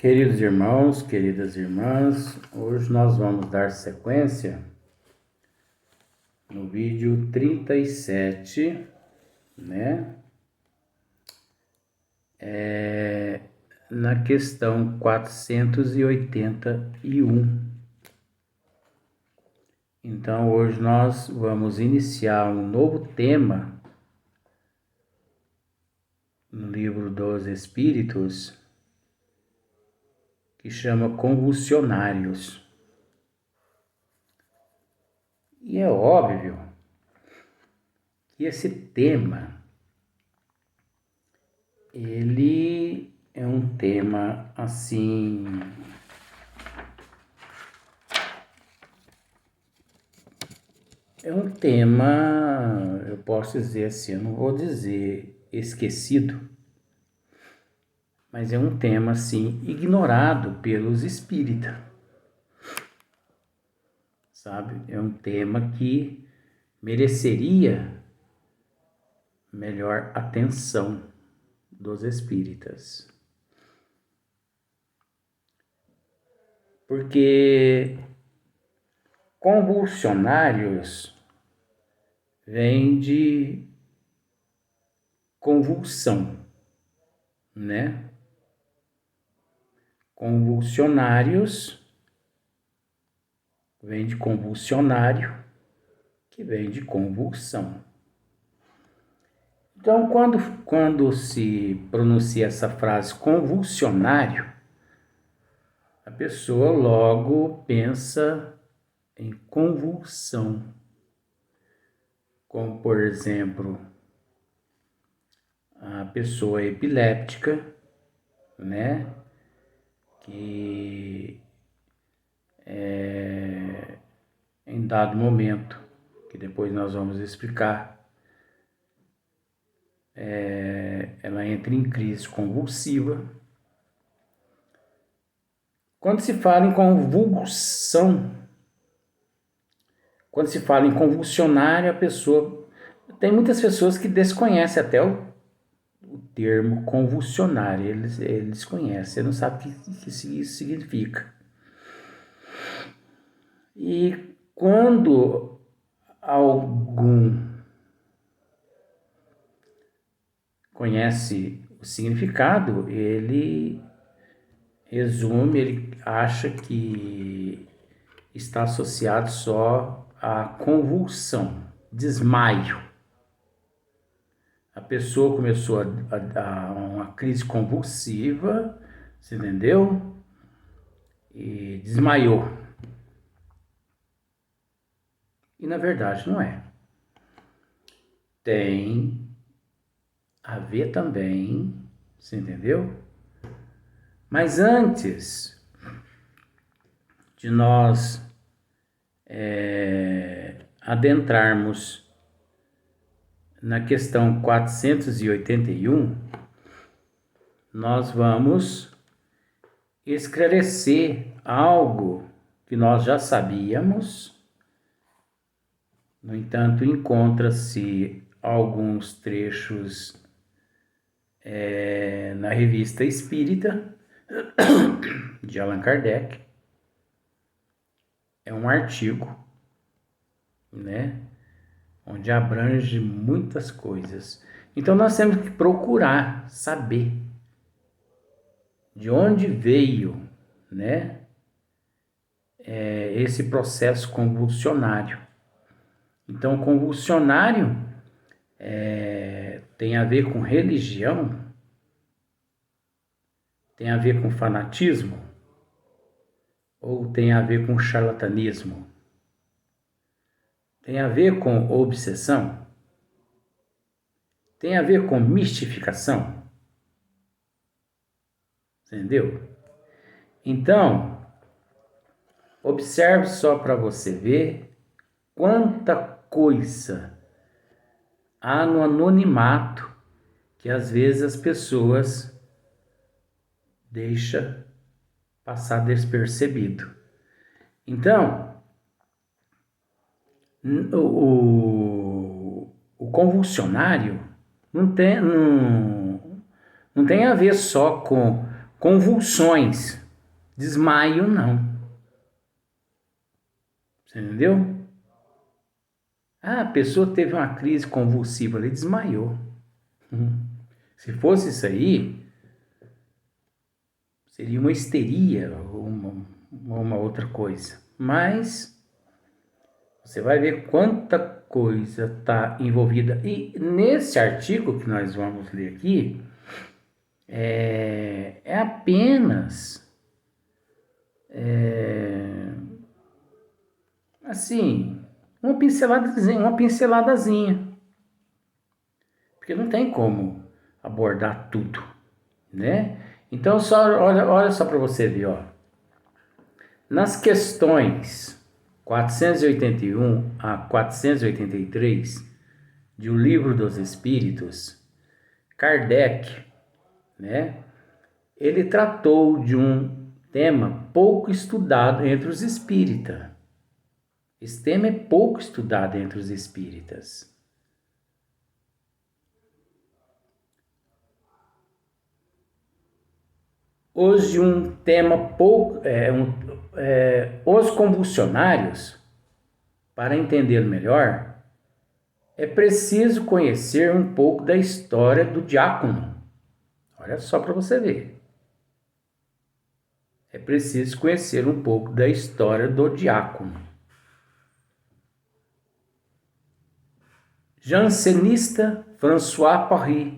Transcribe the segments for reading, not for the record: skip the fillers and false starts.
Queridos irmãos, queridas irmãs, hoje nós vamos dar sequência no vídeo 37, né? Na questão 481. Então, hoje nós vamos iniciar um novo tema no livro dos Espíritos, que chama Convulsionários. E é óbvio que esse tema, ele é um tema assim, eu posso dizer assim, eu não vou dizer esquecido, mas é um tema assim ignorado pelos espíritas, sabe? É um tema que mereceria melhor atenção dos espíritas. Porque convulsionários vem de convulsão, né? Convulsionários vem de convulsionário, que vem de convulsão. Então, quando se pronuncia essa frase convulsionário, a pessoa logo pensa em convulsão. Como, por exemplo, a pessoa epiléptica, né? Que em dado momento, que depois nós vamos explicar, ela entra em crise convulsiva. Quando se fala em convulsão, quando se fala em convulsionário, a pessoa... Tem muitas pessoas que desconhecem até o termo convulsionário, eles conhecem, não sabem o que isso significa. E quando algum conhece o significado, ele resume, ele acha que está associado só à convulsão, desmaio. A pessoa começou a uma crise convulsiva, você entendeu? E desmaiou. E na verdade não é. Tem a ver também, você entendeu? Mas antes de nós adentrarmos na questão 481, nós vamos esclarecer algo que nós já sabíamos. No entanto, encontra-se alguns trechos na Revista Espírita, de Allan Kardec. É um artigo, né, onde abrange muitas coisas. Então, nós temos que procurar saber de onde veio, né, esse processo convulsionário. Então, convulsionário tem a ver com religião, tem a ver com fanatismo, ou tem a ver com charlatanismo? Tem a ver com obsessão? Tem a ver com mistificação? Entendeu? Então, observe só para você ver quanta coisa há no anonimato que às vezes as pessoas deixam passar despercebido. Então, o convulsionário não tem a ver só com convulsões. Desmaio, não. Você entendeu? Ah, a pessoa teve uma crise convulsiva, ele desmaiou. Se fosse isso aí, seria uma histeria ou uma outra coisa. Mas você vai ver quanta coisa está envolvida. E nesse artigo que nós vamos ler aqui, é apenas assim, uma pinceladazinha. Porque não tem como abordar tudo, né? Então, olha só para você ver, ó. Nas questões 481 a 483 de O Livro dos Espíritos, Kardec, né, ele tratou de um tema pouco estudado entre os espíritas. Esse tema é pouco estudado entre os espíritas. Hoje um tema pouco... os convulsionários, para entender melhor, é preciso conhecer um pouco da história do diácono. Olha só para você ver. É preciso conhecer um pouco da história do diácono. Jansenista François Paris,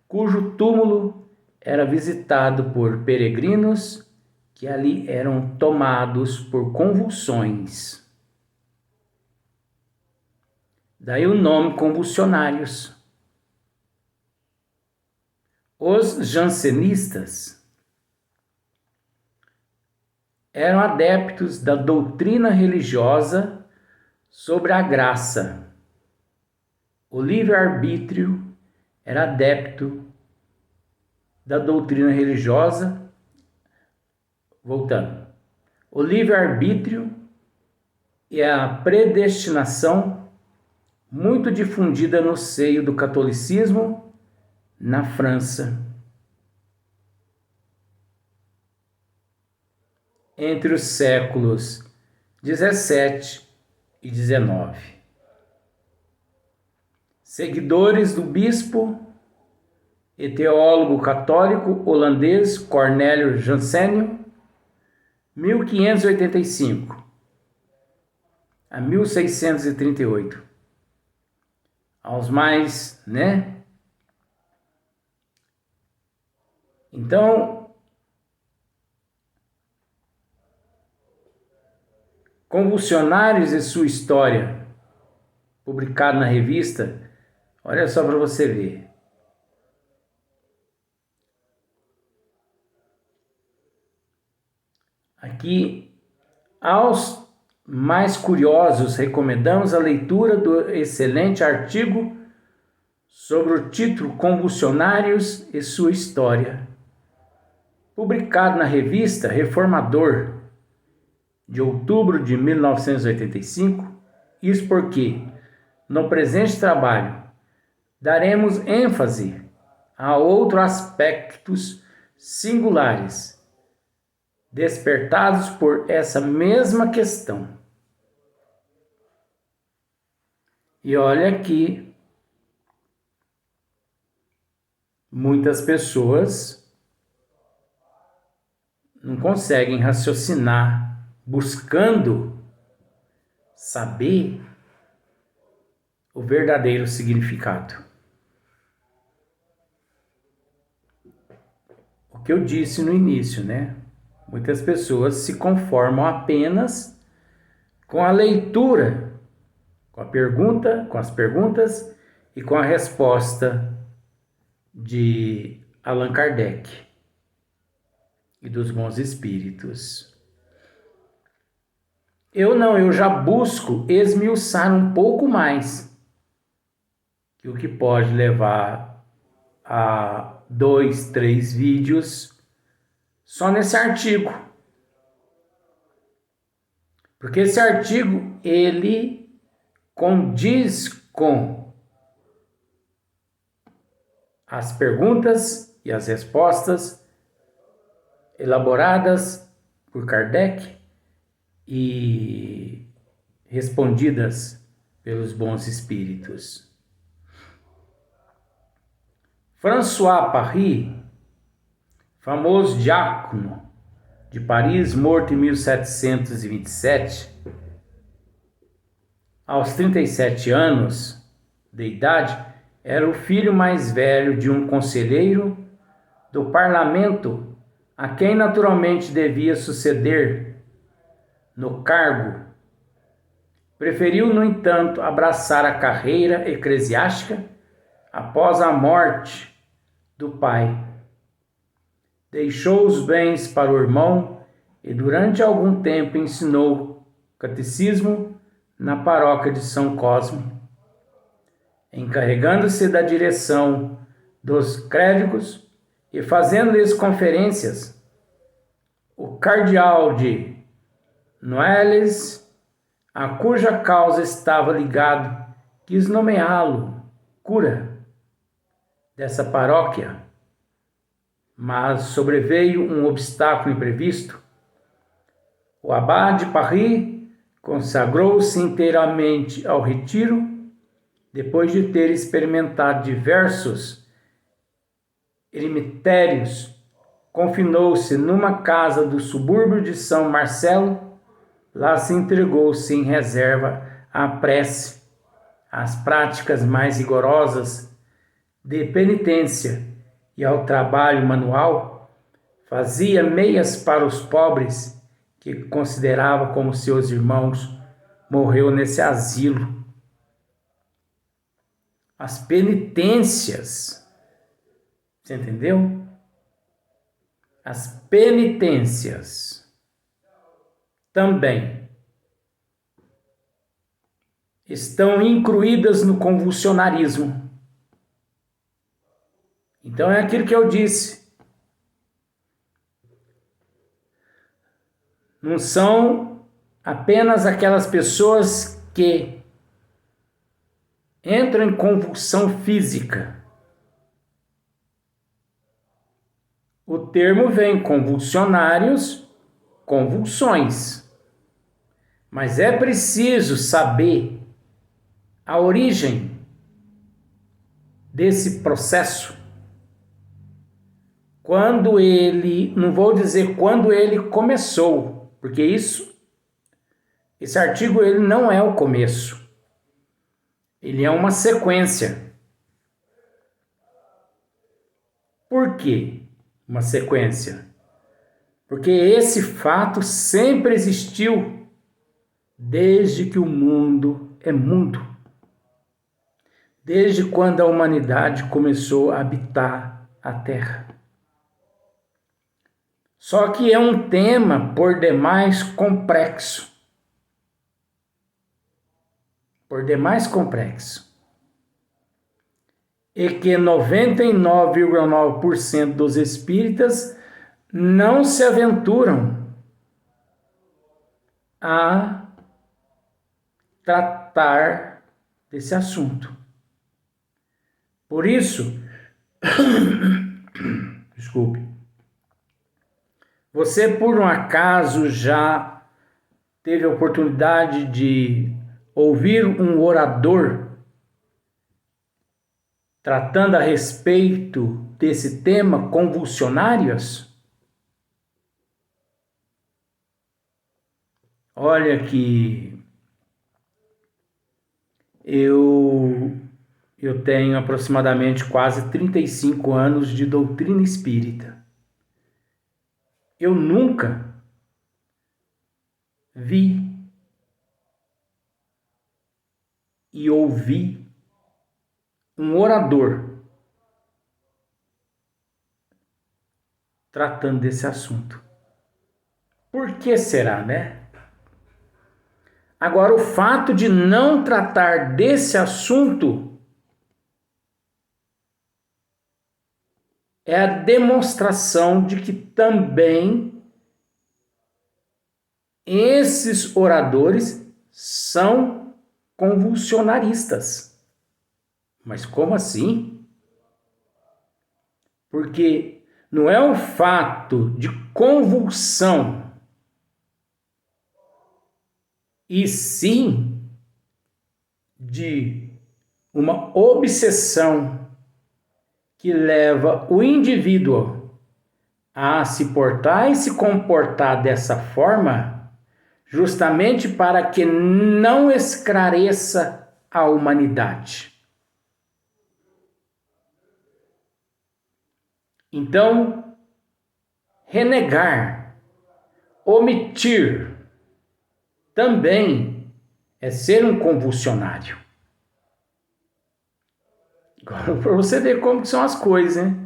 cujo túmulo era visitado por peregrinos que ali eram tomados por convulsões. Daí o nome convulsionários. Os jansenistas eram adeptos da doutrina religiosa sobre a graça. O livre-arbítrio era adepto da doutrina religiosa. Voltando. O livre-arbítrio e a predestinação, muito difundida no seio do catolicismo na França. Entre os séculos 17 e 19. Seguidores do bispo e teólogo católico holandês Cornélio Jansenio, 1585 a 1638. Aos mais, né? Então, Convulsionários e sua história, publicado na revista, olha só para você ver. Aqui, aos mais curiosos, recomendamos a leitura do excelente artigo sobre o título Convulsionários e sua história, publicado na revista Reformador, de outubro de 1985, isso porque, no presente trabalho, daremos ênfase a outros aspectos singulares, despertados por essa mesma questão. E olha que muitas pessoas não conseguem raciocinar buscando saber o verdadeiro significado. O que eu disse no início, né? Muitas pessoas se conformam apenas com a leitura, com as perguntas e com a resposta de Allan Kardec e dos bons espíritos. Eu já busco esmiuçar um pouco mais, que o que pode levar a 2, 3 vídeos só nesse artigo. Porque esse artigo, ele condiz com as perguntas e as respostas elaboradas por Kardec e respondidas pelos bons espíritos. François Parry, famoso diácono de Paris, morto em 1727, aos 37 anos de idade, era o filho mais velho de um conselheiro do parlamento, a quem naturalmente devia suceder no cargo. Preferiu, no entanto, abraçar a carreira eclesiástica após a morte do pai. Deixou os bens para o irmão e durante algum tempo ensinou catecismo na paróquia de São Cosme, encarregando-se da direção dos clérigos e fazendo-lhes conferências. O cardeal de Noailles, a cuja causa estava ligado, quis nomeá-lo cura dessa paróquia, mas sobreveio um obstáculo imprevisto. O abade Parry consagrou-se inteiramente ao retiro, depois de ter experimentado diversos eremitérios. Confinou-se numa casa do subúrbio de São Marcelo. Lá se entregou sem reserva à prece, às práticas mais rigorosas de penitência e ao trabalho manual. Fazia meias para os pobres, que considerava como seus irmãos. Morreu nesse asilo. As penitências, você entendeu? As penitências também estão incluídas no convulsionarismo. Então é aquilo que eu disse. Não são apenas aquelas pessoas que entram em convulsão física. O termo vem convulsionários, convulsões. Mas é preciso saber a origem desse processo. Quando ele, não vou dizer quando ele começou, porque esse artigo ele não é o começo. Ele é uma sequência. Por quê uma sequência? Porque esse fato sempre existiu desde que o mundo é mundo. Desde quando a humanidade começou a habitar a Terra. Só que é um tema por demais complexo. Por demais complexo. E que 99,9% dos espíritas não se aventuram a tratar desse assunto. Por isso, desculpe, você por um acaso já teve a oportunidade de ouvir um orador tratando a respeito desse tema, convulsionários? Olha que eu tenho aproximadamente quase 35 anos de doutrina espírita. Eu nunca vi e ouvi um orador tratando desse assunto. Por que será, né? Agora, o fato de não tratar desse assunto é a demonstração de que também esses oradores são convulsionaristas. Mas como assim? Porque não é o fato de convulsão, e sim de uma obsessão que leva o indivíduo a se portar e se comportar dessa forma, justamente para que não esclareça a humanidade. Então, renegar, omitir, também é ser um convulsionário. Agora, para você ver como que são as coisas, né?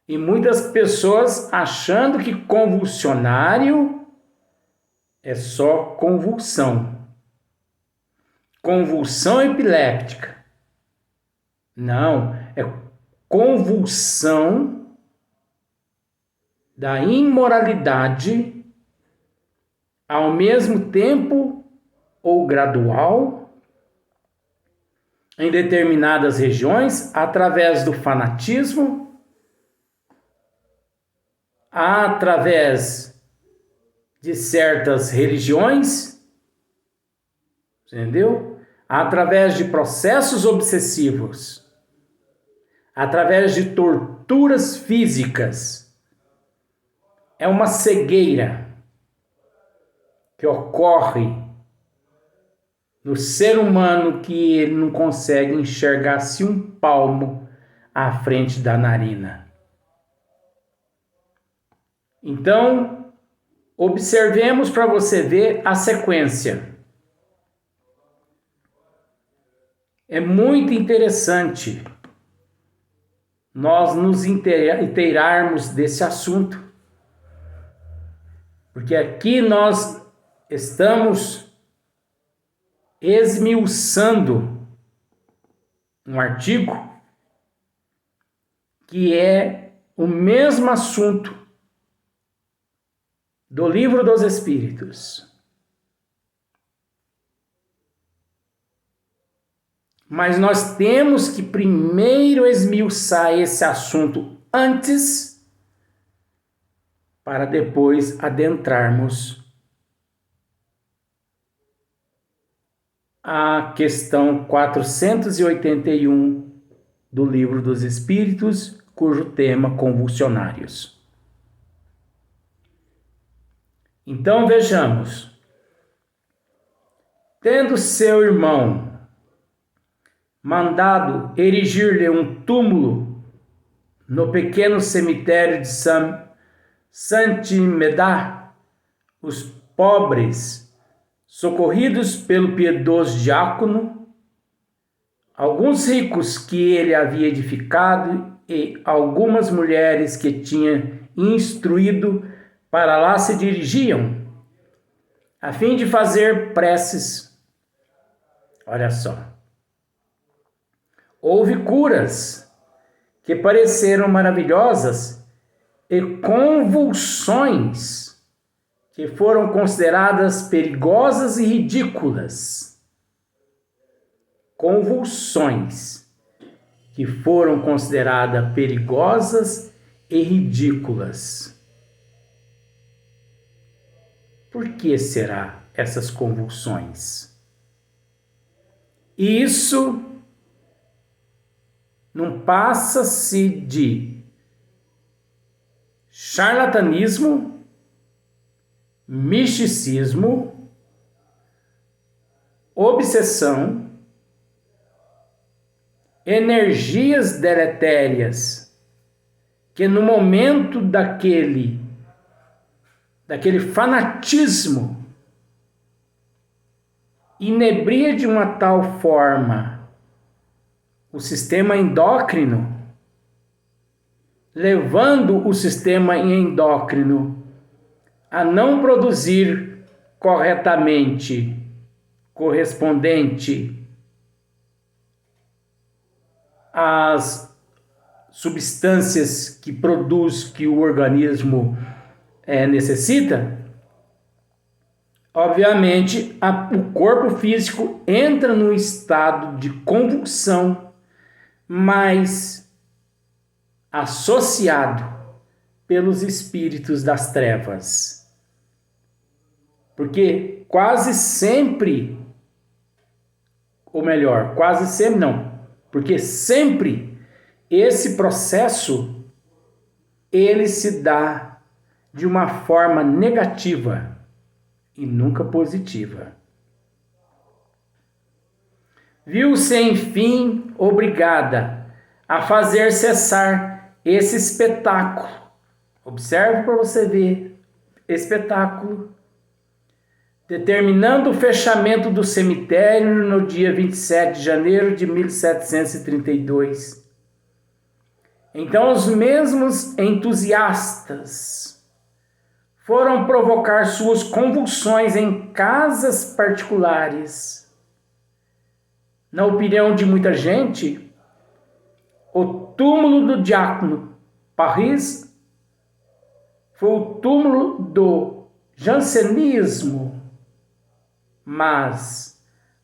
E muitas pessoas achando que convulsionário é só convulsão. Convulsão epiléptica. Não, é convulsão da imoralidade, ao mesmo tempo ou gradual, em determinadas regiões, através do fanatismo, através de certas religiões, entendeu? Através de processos obsessivos, através de torturas físicas. É uma cegueira que ocorre no ser humano, que ele não consegue enxergar-se um palmo à frente da narina. Então, observemos para você ver a sequência. É muito interessante nós nos inteirarmos desse assunto, porque aqui nós estamos esmiuçando um artigo que é o mesmo assunto do Livro dos Espíritos. Mas nós temos que primeiro esmiuçar esse assunto antes, para depois adentrarmos a questão 481 do Livro dos Espíritos, cujo tema convulsionários. Então vejamos. Tendo seu irmão mandado erigir-lhe um túmulo no pequeno cemitério de Saint-Médard, os pobres, socorridos pelo piedoso diácono, alguns ricos que ele havia edificado e algumas mulheres que tinha instruído para lá se dirigiam, a fim de fazer preces. Olha só. Houve curas que pareceram maravilhosas e convulsões que foram consideradas perigosas e ridículas. Convulsões que foram consideradas perigosas e ridículas. Por que será essas convulsões? Isso não passa-se de charlatanismo, misticismo, obsessão, energias deletérias que no momento daquele fanatismo inebria de uma tal forma o sistema endócrino, levando o sistema endócrino a não produzir correspondente às substâncias que o organismo necessita. Obviamente, o corpo físico entra num estado de convulsão, mas associado pelos espíritos das trevas. Porque quase sempre, ou melhor, quase sempre não, porque sempre esse processo ele se dá de uma forma negativa e nunca positiva. Viu-se, enfim, obrigada a fazer cessar esse espetáculo. Observe para você ver, espetáculo. Determinando o fechamento do cemitério no dia 27 de janeiro de 1732. Então os mesmos entusiastas foram provocar suas convulsões em casas particulares. Na opinião de muita gente, o túmulo do diácono Paris foi o túmulo do jansenismo, mas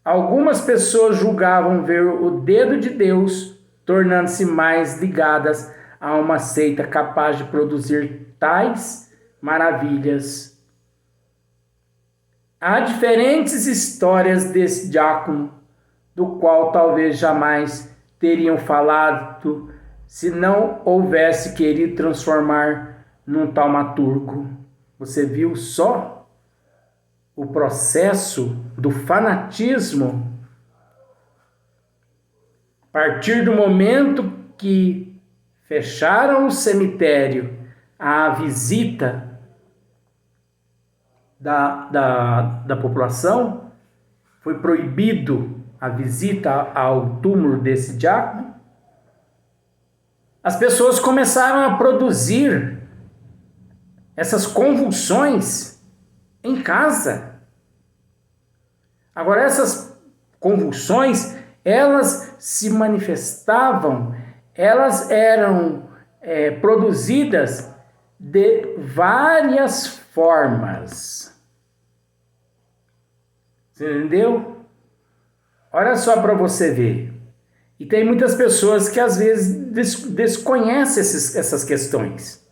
algumas pessoas julgavam ver o dedo de Deus tornando-se mais ligadas a uma seita capaz de produzir tais maravilhas. Há diferentes histórias desse diácono, do qual talvez jamais teriam falado se não houvesse querido transformar num taumaturgo. Você viu só o processo do fanatismo? A partir do momento que fecharam o cemitério à visita da população, foi proibido a visita ao túmulo desse diácono, as pessoas começaram a produzir essas convulsões em casa. Agora, essas convulsões, elas se manifestavam, elas eram produzidas de várias formas. Você entendeu? Olha só para você ver. E tem muitas pessoas que às vezes desconhecem essas questões.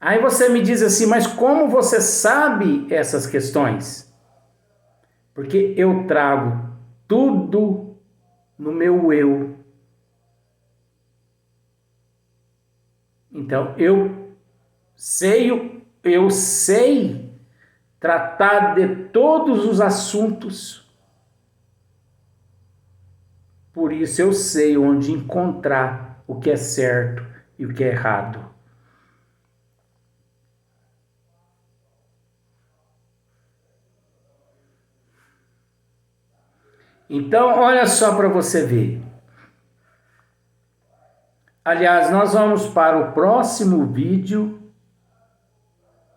Aí você me diz assim, mas como você sabe essas questões? Porque eu trago tudo no meu eu. Então, eu sei tratar de todos os assuntos. Por isso eu sei onde encontrar o que é certo e o que é errado. Então, olha só para você ver. Aliás, nós vamos para o próximo vídeo.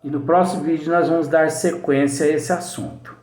E no próximo vídeo nós vamos dar sequência a esse assunto.